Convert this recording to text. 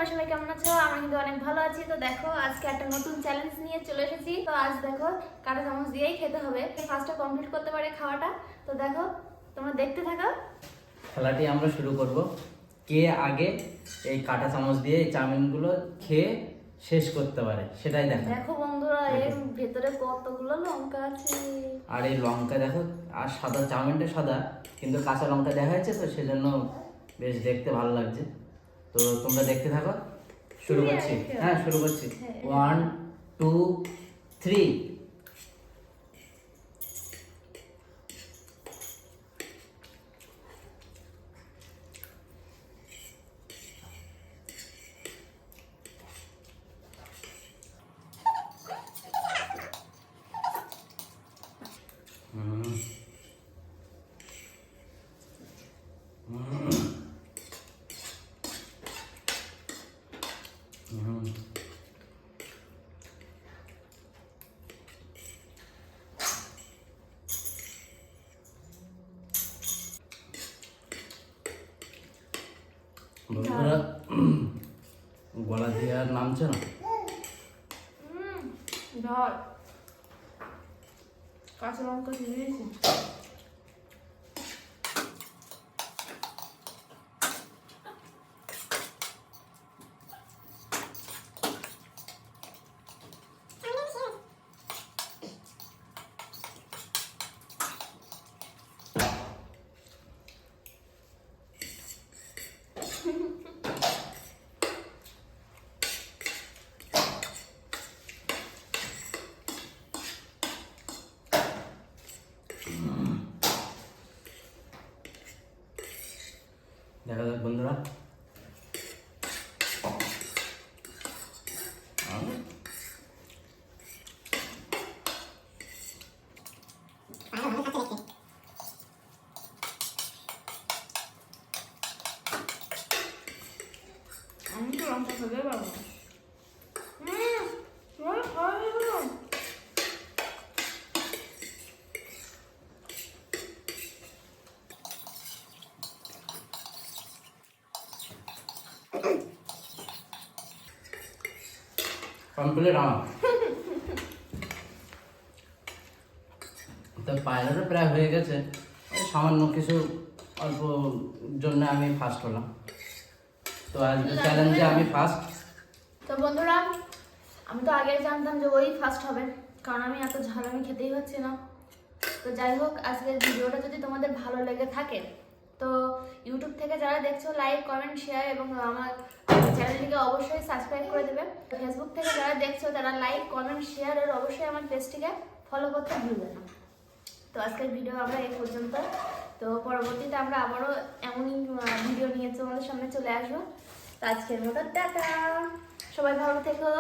তোমরা সবাই কেমন আছো? আমরা কিন্তু অনেক ভালো আছি। তো দেখো আজকে একটা নতুন চ্যালেঞ্জ নিয়ে চলে এসেছি। তো আজ দেখো কাঁটা চামচ দিয়েই খেতে হবে। ফার্স্টে কমপ্লিট করতে পারে খাওয়াটা। তো দেখো তোমরা দেখতে থাকো। খেলাটি আমরা শুরু করব। কে আগে এই কাঁটা চামচ দিয়ে এই চাউমিনগুলো খেয়ে শেষ করতে পারে সেটাই দেখো। দেখো বন্ধুরা এর ভেতরে কতগুলো লঙ্কা আছে। আর এই লঙ্কা দেখো, আর সাদা চাউমিনটা সাদা কিন্তু কাঁচা লঙ্কা দেখা যাচ্ছে, তো সেজন্য বেশ দেখতে ভালো লাগছে। তো তোমরা দেখতে থাকো, শুরু করছি। হ্যাঁ শুরু করছি। 1 2 3। বন্ধুরা গলা দিয়ে আর নামছে না। ধর কাঁচা লঙ্কা দিয়ে দিয়েছি। দেখা যাক বন্ধুরা। আমি তো লঙ্কা খেতে পারবো না। কমপ্লিট আমার। তো পায়রাটা প্রায় হয়ে গেছে, ওই সামান্য কিছু অল্প জন্য আমি ফার্স্ট হলাম। তো আজকে চ্যালেঞ্জে আমি ফার্স্ট। তো বন্ধুরা আমি তো আগে জানতাম যে ওই ফার্স্ট হবে, কারণ আমি এত ঝাল আমি খেতেই হচ্ছে না। তো যাই হোক, আজকের ভিডিওটা যদি তোমাদের ভালো লেগে থাকে তো ইউটিউব থেকে যারা দেখছো লাইক কমেন্ট শেয়ার এবং আমার চ্যানেলটিকে অবশ্যই সাবস্ক্রাইব করে দেবে। ফেসবুক থেকে যারা দেখছো তারা লাইক কমেন্ট শেয়ার আর অবশ্যই আমার পেজটিকে ফলো করতে ভুলবে না। তো আজকের ভিডিও আমরা এই পর্যন্ত। তো পরবর্তীতে আমরা আবারও এমনই ভিডিও নিয়ে তোমাদের সামনে চলে আসবো। তো আজকের মতো টাটা, সবাই ভালো থেকো।